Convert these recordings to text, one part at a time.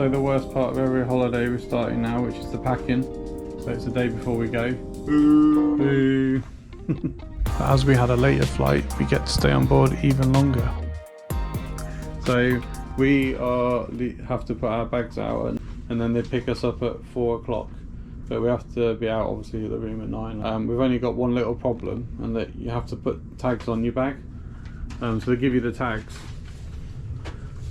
So the worst part of every holiday we're starting now, which is the packing. So it's the day before we go. Ooh. As we had a later flight, we get to stay on board even longer. So we have to put our bags out and then they pick us up at 4 o'clock. But we have to be out obviously at the room at 9. We've only got one little problem, and that you have to put tags on your bag. So they give you the tags,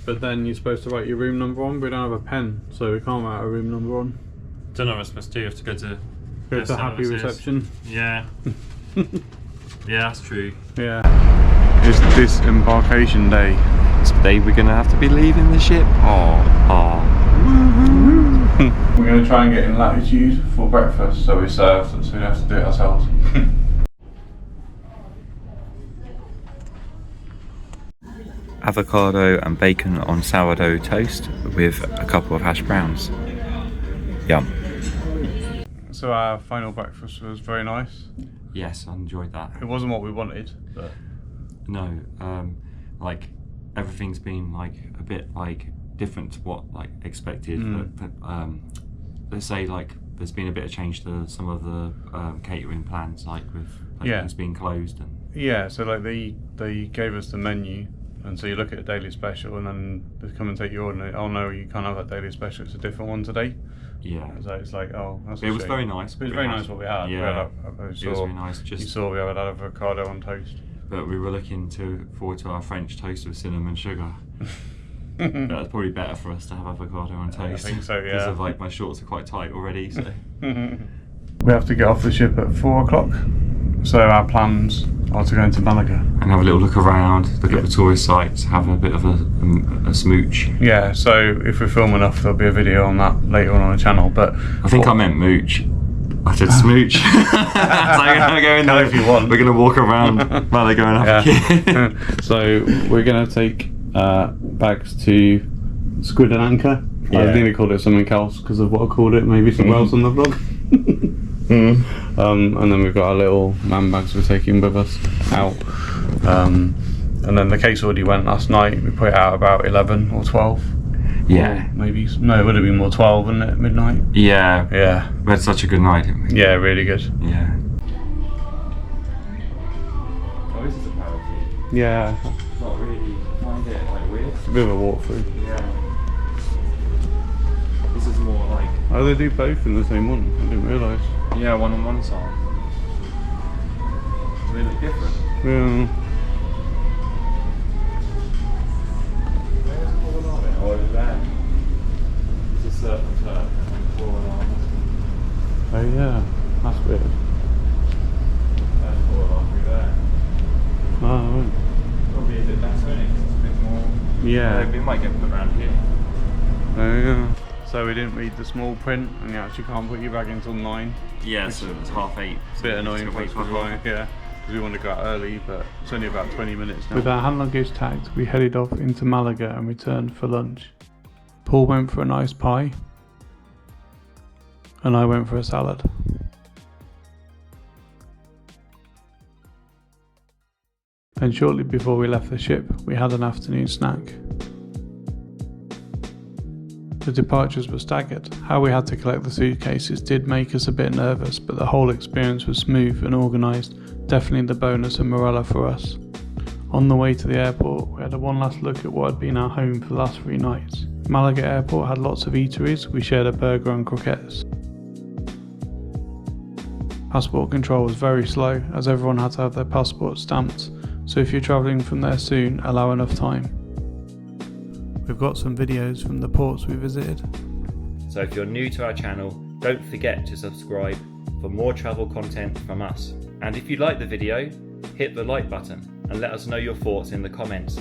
but then you're supposed to write your room number on. We don't have a pen, so we can't write a room number on. Don't know what we're supposed to do. You have to go to happy reception. Yeah. Yeah, that's true. Yeah. It's disembarkation day. It's the day we're gonna have to be leaving the ship. We're going to try and get in Latitude for breakfast, so we served, so we don't have to do it ourselves. Avocado and bacon on sourdough toast with a couple of hash browns. Yum. So our final breakfast was very nice. Yes, I enjoyed that. It wasn't what we wanted, but no, like everything's been like a bit like different to what like expected. But let's say like there's been a bit of change to some of the catering plans, like with things being closed and yeah. So like they gave us the menu, and so you look at a daily special, and then they come and take your order. And oh no, you can't have that daily special. It's a different one today. Yeah. So it's like, oh, that's a it was shame. very nice. It was very nice what we had. Yeah. It was very nice. You saw we had avocado on toast. But we were looking forward to our French toast with cinnamon sugar. That's probably better for us to have avocado on toast. I think so, yeah. Because of like my shorts are quite tight already, so. We have to get off the ship at 4 o'clock. So our plans are to go into Malaga. And have a little look around, look at the tourist sites, have a bit of a smooch. Yeah, so if we film enough, there'll be a video on that later on the channel. But I think I meant mooch. I said smooch. So I'm gonna go in there if you want. We're gonna walk around Malaga and have a kid. So we're gonna take bags to Squid and Anchor. Yeah. I nearly called it something else because of what I called it. Maybe something else on the vlog. And then we've got our little man bags we're taking with us out. And then the case already went last night. We put it out about 11 or 12. Yeah. Or maybe, no, it would have been more 12, wouldn't it, at midnight? Yeah. Yeah. We had such a good night, didn't we? Yeah, really good. Yeah. Oh, this is a parakeet. Yeah. It's not really, I find it like weird. It's a bit of a walkthrough. Yeah. This is more like... Oh, they do both in the same one. I didn't realise. Yeah, one on one side. They look different. Yeah. Where's the ball on it? Oh, over there. It's a surf and turf. Oh yeah, that's weird. There's the ball on through there. Oh, right. Probably a bit better, isn't it? It's a bit more... Yeah. We might get put around here. Oh yeah. So we didn't read the small print, and you actually can't put your bag in until 9. Yeah, so it was 8:30. It's a bit annoying for us, yeah, because we want to go out early, but it's only about 20 minutes now. With our hand luggage tagged, we headed off into Malaga and returned for lunch. Paul went for a nice pie, and I went for a salad. Then shortly before we left the ship, we had an afternoon snack. The departures were staggered. How we had to collect the suitcases did make us a bit nervous, but the whole experience was smooth and organised, definitely the bonus of Marella for us. On the way to the airport, we had one last look at what had been our home for the last 3 nights. Malaga Airport had lots of eateries. We shared a burger and croquettes. Passport control was very slow, as everyone had to have their passport stamped, so if you're travelling from there soon, allow enough time. We've got some videos from the ports we visited. So if you're new to our channel, don't forget to subscribe for more travel content from us. And if you like the video, hit the like button and let us know your thoughts in the comments.